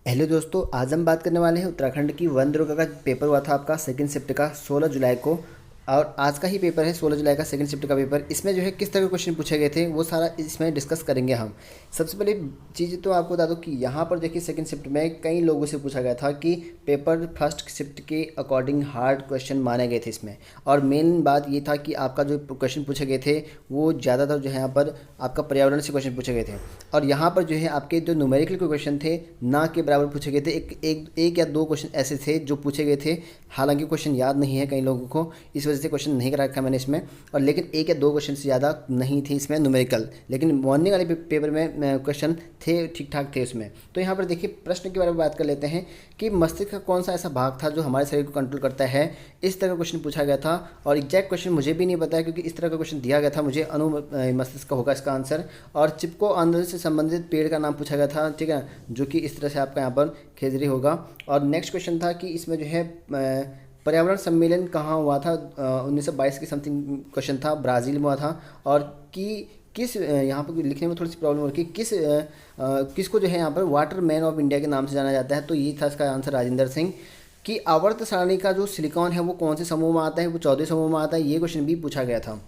Hello दोस्तों, आज हम बात करने वाले हैं उत्तराखंड की वन दुर्गा का पेपर हुआ था आपका सेकंड शिफ्ट का 16 जुलाई को। और आज का ही पेपर है 16 जुलाई का सेकंड शिफ्ट का पेपर। इसमें जो है किस तरह के क्वेश्चन पूछे गए थे वो सारा इसमें डिस्कस करेंगे हम। सबसे पहले चीज़ तो आपको बता दूं कि यहाँ पर देखिए सेकंड शिफ्ट में कई लोगों से पूछा गया था कि पेपर फर्स्ट शिफ्ट के अकॉर्डिंग हार्ड क्वेश्चन माने गए थे इसमें। और मेन बात ये था कि आपका जो क्वेश्चन पूछे गए थे वो ज़्यादातर जो है यहाँ पर आपका पर्यावरण से क्वेश्चन पूछे गए थे। और यहाँ पर जो है आपके जो न्यूमेरिकल के क्वेश्चन थे ना के बराबर पूछे गए थे। एक या दो क्वेश्चन ऐसे थे जो पूछे गए थे, हालांकि क्वेश्चन याद नहीं है कई लोगों को, इस वजह से क्वेश्चन नहीं करा रखा मैंने इसमें। और लेकिन एक या दो क्वेश्चन से ज़्यादा नहीं थे इसमें न्यूमेरिकल, लेकिन मॉर्निंग वाले पेपर में क्वेश्चन थे, ठीक ठाक थे उसमें। तो यहाँ पर देखिए प्रश्न के बारे में बात कर लेते हैं कि मस्तिष्क का कौन सा ऐसा भाग था जो हमारे शरीर को कंट्रोल करता है। इस तरह का क्वेश्चन पूछा गया था। और एग्जैक्ट क्वेश्चन मुझे भी नहीं पता है, क्योंकि इस तरह का क्वेश्चन दिया गया था मुझे। मस्तिष्क का होगा इसका आंसर। और चिपको आंदोलन से संबंधित पेड़ का नाम पूछा गया था, ठीक है, जो कि इस तरह से आपका यहाँ पर खेजरी होगा। और नेक्स्ट क्वेश्चन था कि इसमें जो है पर्यावरण सम्मेलन कहाँ हुआ था। 1922 की समथिंग क्वेश्चन था, ब्राज़ील में हुआ था। और कि किस यहाँ पर लिखने में थोड़ी सी प्रॉब्लम हो रही है, किसको जो है यहाँ पर वाटर मैन ऑफ इंडिया के नाम से जाना जाता है। तो ये था इसका आंसर राजेंद्र सिंह। कि आवर्त सारणी का जो सिलिकॉन है वो कौन से समूह में आता है, वो 14 समूह में आता है। ये क्वेश्चन भी पूछा गया था।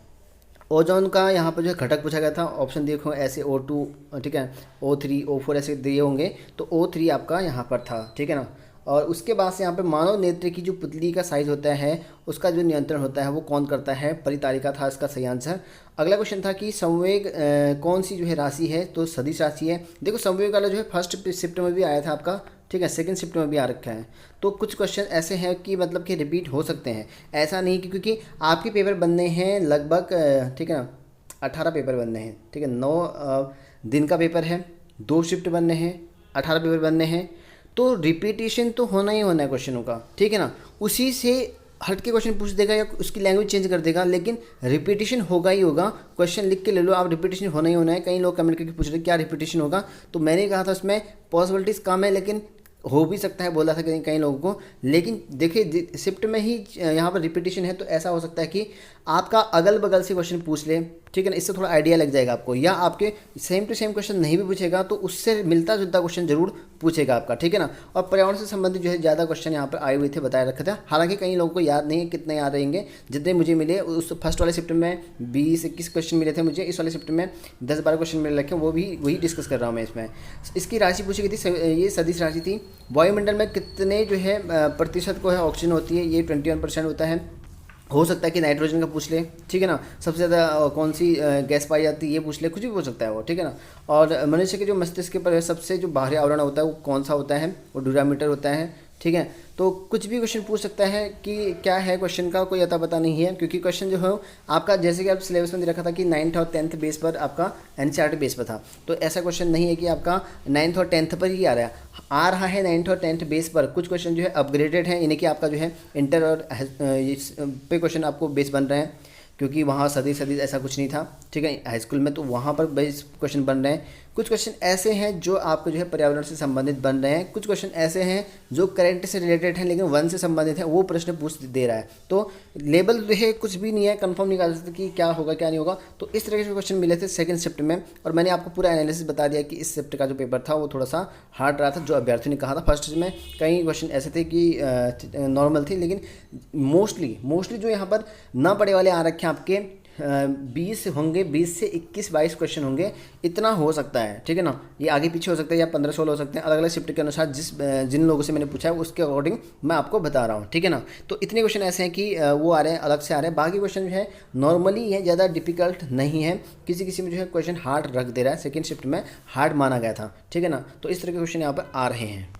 ओजोन का यहाँ पर जो है घटक पूछा गया था। ऑप्शन देखो ऐसे O2, ठीक है, O3 O4 ऐसे दिए होंगे, तो O3 आपका यहाँ पर था, ठीक है ना। और उसके बाद से यहाँ पे मानव नेत्र की जो पुतली का साइज होता है उसका जो नियंत्रण होता है वो कौन करता है, परितारिका था इसका सही आंसर। अगला क्वेश्चन था कि संवेग कौन सी जो है राशि है, तो सदिश राशि है। देखो संवेग वाला जो है फर्स्ट शिफ्ट में भी आया था आपका, ठीक है, सेकंड शिफ्ट में भी आ रखा है। तो कुछ क्वेश्चन ऐसे हैं कि मतलब कि रिपीट हो सकते हैं, ऐसा नहीं कि, क्योंकि आपके पेपर बनने हैं लगभग ठीक है ना 18 पेपर बनने हैं, ठीक है, 9 दिन का पेपर है, 2 शिफ्ट बनने हैं, 18 पेपर बनने हैं। तो रिपीटिशन तो होना ही होना है क्वेश्चनों का, ठीक है ना। उसी से हट के क्वेश्चन पूछ देगा या उसकी लैंग्वेज चेंज कर देगा, लेकिन रिपीटिशन होगा ही होगा। क्वेश्चन लिख के ले लो आप, रिपीटिशन होना ही होना है। कई लोग कमेंट करके पूछ रहे क्या रिपीटिशन होगा, तो मैंने कहा था उसमें पॉसिबिलिटीज़ कम है, लेकिन हो भी सकता है बोला था कई कई लोगों को। लेकिन देखिए शिफ्ट में ही यहाँ पर रिपीटिशन है, तो ऐसा हो सकता है कि आपका अगल बगल से क्वेश्चन पूछ ले, ठीक है ना, इससे थोड़ा आइडिया लग जाएगा आपको। या आपके सेम टू सेम क्वेश्चन नहीं भी पूछेगा तो उससे मिलता जुलता क्वेश्चन जरूर पूछेगा आपका, ठीक है ना। और पर्यावरण से संबंधित जो है ज़्यादा क्वेश्चन यहाँ पर आए हुए थे, बताए रखे थे। हालांकि कई लोगों को याद नहीं है कितने याद रहेंगे, जितने मुझे मिले उस फर्स्ट वाले शिफ्ट में 20-21 क्वेश्चन मिले थे मुझे, इस वाले शिफ्ट में 10-12 क्वेश्चन मिल रखे, वो भी वही डिस्कस कर रहा हूँ मैं इसमें। इसकी राशि पूछी गई थी, ये सदिश राशि थी। वायुमंडल में कितने जो है प्रतिशत को है ऑक्सीजन होती है, ये 21% होता है। हो सकता है कि नाइट्रोजन का पूछ ले, ठीक है ना। सबसे ज़्यादा कौन सी गैस पाई जाती है ये पूछ ले, कुछ भी पूछ सकता है वो, ठीक है ना। और मनुष्य के जो मस्तिष्क पर सबसे जो बाहरी आवरण होता है वो कौन सा होता है, वो ड्यूरामीटर होता है, ठीक है। तो कुछ भी क्वेश्चन पूछ सकता है कि क्या है क्वेश्चन का कोई अता पता नहीं है, क्योंकि क्वेश्चन जो है आपका जैसे कि आप सिलेबस में दे रखा था कि 9th और 10th बेस पर आपका NCERT बेस पर था। तो ऐसा क्वेश्चन नहीं है कि आपका 9th और 10th पर ही आ रहा है 9th और 10th बेस पर। कुछ क्वेश्चन जो है अपग्रेडेड है, यानी कि आपका जो है इंटर और इस पे क्वेश्चन आपको बेस बन रहे हैं, क्योंकि वहाँ सदी सदी ऐसा कुछ नहीं था, ठीक है, हाई स्कूल में। तो वहाँ पर बेस क्वेश्चन बन रहे हैं। कुछ क्वेश्चन ऐसे हैं जो आपके जो है पर्यावरण से संबंधित बन रहे हैं। कुछ क्वेश्चन ऐसे हैं जो करंट से रिलेटेड हैं लेकिन वन से संबंधित है, वो प्रश्न पूछ दे रहा है। तो लेवल जो है कुछ भी नहीं है, कंफर्म नहीं कर सकते कि क्या होगा क्या नहीं होगा। तो इस तरह के क्वेश्चन मिले थे सेकंड शिफ्ट में। और मैंने आपको पूरा एनालिसिस बता दिया कि इस शिफ्ट का जो पेपर था वो थोड़ा सा हार्ड रहा था, जो अभ्यर्थियों ने कहा था। फर्स्ट में कई क्वेश्चन ऐसे थे कि नॉर्मल थे, लेकिन मोस्टली जो यहाँ पर ना पड़े वाले आ रखे हैं आपके 20 होंगे, 20 से 21-22 क्वेश्चन होंगे, इतना हो सकता है, ठीक है ना। ये आगे पीछे हो सकता है या 15-16 हो सकते हैं, अलग अलग शिफ्ट के अनुसार। जिन लोगों से मैंने पूछा है उसके अकॉर्डिंग मैं आपको बता रहा हूँ, ठीक है ना। तो इतने क्वेश्चन ऐसे हैं कि वो आ रहे हैं, अलग से आ रहे हैं। बाकी क्वेश्चन जो है नॉर्मली है, ज़्यादा डिफिकल्ट नहीं है। किसी किसी में जो है क्वेश्चन हार्ड रख दे रहा है, सेकेंड शिफ्ट में हार्ड माना गया था, ठीक है ना। तो इस तरह के क्वेश्चन यहाँ पर आ रहे हैं।